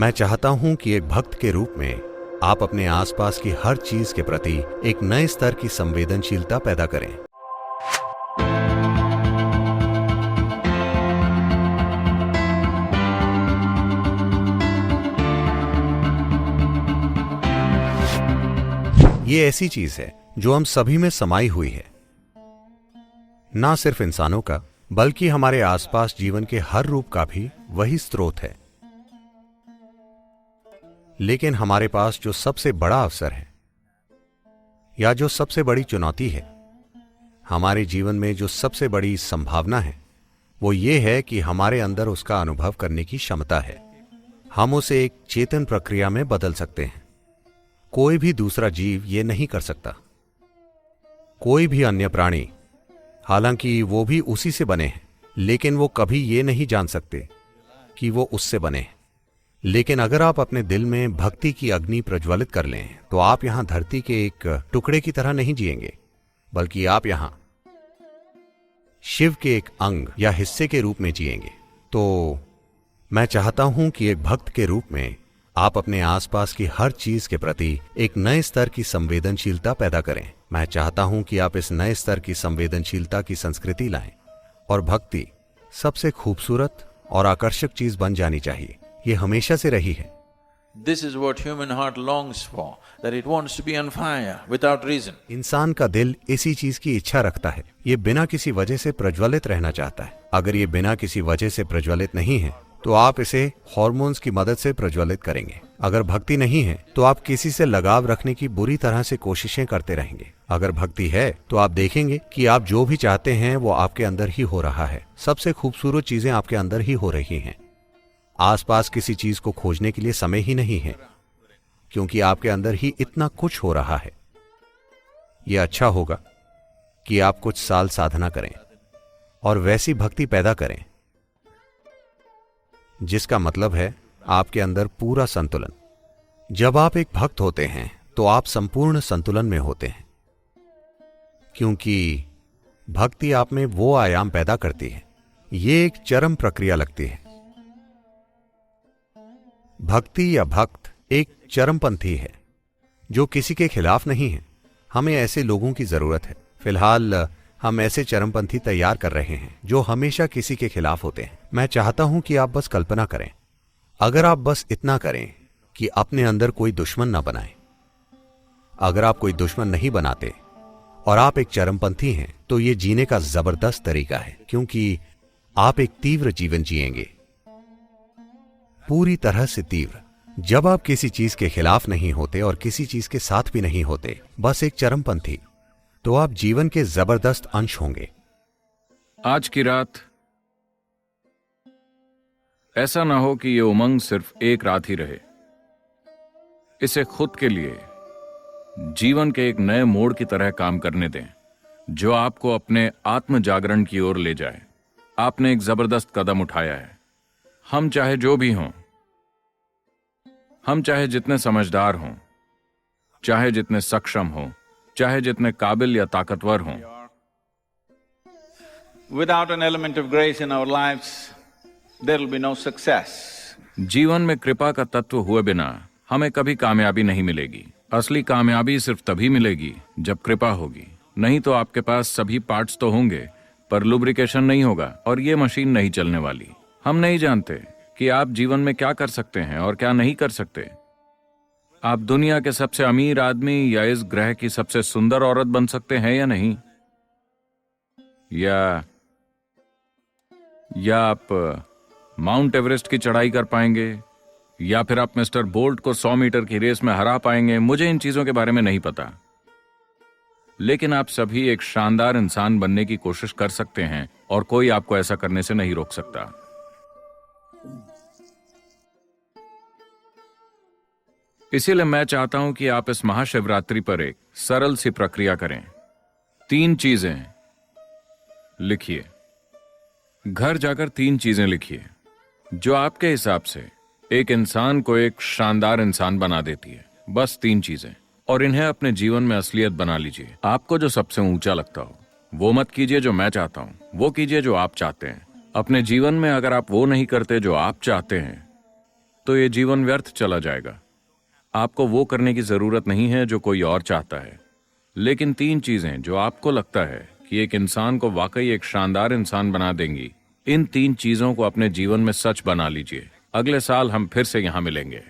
मैं चाहता हूं कि एक भक्त के रूप में आप अपने आसपास की हर चीज के प्रति एक नए स्तर की संवेदनशीलता पैदा करें। ये ऐसी चीज है जो हम सभी में समाई हुई है, ना सिर्फ इंसानों का बल्कि हमारे आसपास जीवन के हर रूप का भी वही स्रोत है। लेकिन हमारे पास जो सबसे बड़ा अवसर है या जो सबसे बड़ी चुनौती है, हमारे जीवन में जो सबसे बड़ी संभावना है, वो ये है कि हमारे अंदर उसका अनुभव करने की क्षमता है। हम उसे एक चेतन प्रक्रिया में बदल सकते हैं। कोई भी दूसरा जीव ये नहीं कर सकता। कोई भी अन्य प्राणी, हालांकि वो भी उसी से बने हैं, लेकिन वो कभी ये नहीं जान सकते कि वो उससे बने हैं। लेकिन अगर आप अपने दिल में भक्ति की अग्नि प्रज्वलित कर लें तो आप यहां धरती के एक टुकड़े की तरह नहीं जिएंगे, बल्कि आप यहां शिव के एक अंग या हिस्से के रूप में जिएंगे। तो मैं चाहता हूं कि एक भक्त के रूप में आप अपने आसपास की हर चीज के प्रति एक नए स्तर की संवेदनशीलता पैदा करें। मैं चाहता हूं कि आप इस नए स्तर की संवेदनशीलता की संस्कृति लाएं और भक्ति सबसे खूबसूरत और आकर्षक चीज बन जानी चाहिए। ये हमेशा से रही है। This is what human heart longs for, that it wants to be on fire without reason. इंसान का दिल इसी चीज की इच्छा रखता है। ये बिना किसी वजह से प्रज्वलित रहना चाहता है। अगर ये बिना किसी वजह से प्रज्वलित नहीं है तो आप इसे हार्मोन्स की मदद से प्रज्वलित करेंगे। अगर भक्ति नहीं है तो आप किसी से लगाव रखने की बुरी तरह से कोशिशें करते रहेंगे। अगर भक्ति है तो आप देखेंगे कि आप जो भी चाहते हैं वो आपके अंदर ही हो रहा है। सबसे खूबसूरत चीजें आपके अंदर ही हो रही हैं। आसपास किसी चीज को खोजने के लिए समय ही नहीं है, क्योंकि आपके अंदर ही इतना कुछ हो रहा है। यह अच्छा होगा कि आप कुछ साल साधना करें और वैसी भक्ति पैदा करें जिसका मतलब है आपके अंदर पूरा संतुलन। जब आप एक भक्त होते हैं तो आप संपूर्ण संतुलन में होते हैं, क्योंकि भक्ति आप में वो आयाम पैदा करती है। ये एक चरम प्रक्रिया लगती है। भक्ति या भक्त एक चरमपंथी है जो किसी के खिलाफ नहीं है। हमें ऐसे लोगों की जरूरत है। फिलहाल हम ऐसे चरमपंथी तैयार कर रहे हैं जो हमेशा किसी के खिलाफ होते हैं। मैं चाहता हूं कि आप बस कल्पना करें, अगर आप बस इतना करें कि अपने अंदर कोई दुश्मन ना बनाए। अगर आप कोई दुश्मन नहीं बनाते और आप एक चरमपंथी हैं तो ये जीने का जबरदस्त तरीका है, क्योंकि आप एक तीव्र जीवन जिएंगे, पूरी तरह से तीव्र। जब आप किसी चीज के खिलाफ नहीं होते और किसी चीज के साथ भी नहीं होते, बस एक चरमपंथी, तो आप जीवन के जबरदस्त अंश होंगे। आज की रात ऐसा ना हो कि ये उमंग सिर्फ एक रात ही रहे। इसे खुद के लिए जीवन के एक नए मोड़ की तरह काम करने दें, जो आपको अपने आत्म जागरण की ओर ले जाए। आपने एक जबरदस्त कदम उठाया है। हम चाहे जो भी हों, हम चाहे जितने समझदार हों, चाहे जितने सक्षम हों, चाहे जितने काबिल या ताकतवर हों, Without an element of grace in our lives, there will be no success. जीवन में कृपा का तत्व हुए बिना हमें कभी कामयाबी नहीं मिलेगी। असली कामयाबी सिर्फ तभी मिलेगी जब कृपा होगी। नहीं तो आपके पास सभी पार्ट्स तो होंगे पर लुब्रिकेशन नहीं होगा और ये मशीन नहीं चलने वाली। हम नहीं जानते कि आप जीवन में क्या कर सकते हैं और क्या नहीं कर सकते। आप दुनिया के सबसे अमीर आदमी या इस ग्रह की सबसे सुंदर औरत बन सकते हैं या नहीं, या आप माउंट एवरेस्ट की चढ़ाई कर पाएंगे, या फिर आप मिस्टर बोल्ट को 100 मीटर की रेस में हरा पाएंगे। मुझे इन चीजों के बारे में नहीं पता, लेकिन आप सभी एक शानदार इंसान बनने की कोशिश कर सकते हैं और कोई आपको ऐसा करने से नहीं रोक सकता। इसीलिए मैं चाहता हूं कि आप इस महाशिवरात्रि पर एक सरल सी प्रक्रिया करें। 3 चीजें लिखिए। घर जाकर 3 चीजें लिखिए जो आपके हिसाब से एक इंसान को एक शानदार इंसान बना देती है। बस 3 चीजें, और इन्हें अपने जीवन में असलियत बना लीजिए। आपको जो सबसे ऊंचा लगता हो वो मत कीजिए जो मैं चाहता हूं, वो कीजिए जो आप चाहते हैं। अपने जीवन में अगर आप वो नहीं करते जो आप चाहते हैं तो ये जीवन व्यर्थ चला जाएगा। आपको वो करने की जरूरत नहीं है जो कोई और चाहता है, लेकिन 3 चीजें जो आपको लगता है कि एक इंसान को वाकई एक शानदार इंसान बना देंगी, इन 3 चीजों को अपने जीवन में सच बना लीजिए। अगले साल हम फिर से यहां मिलेंगे।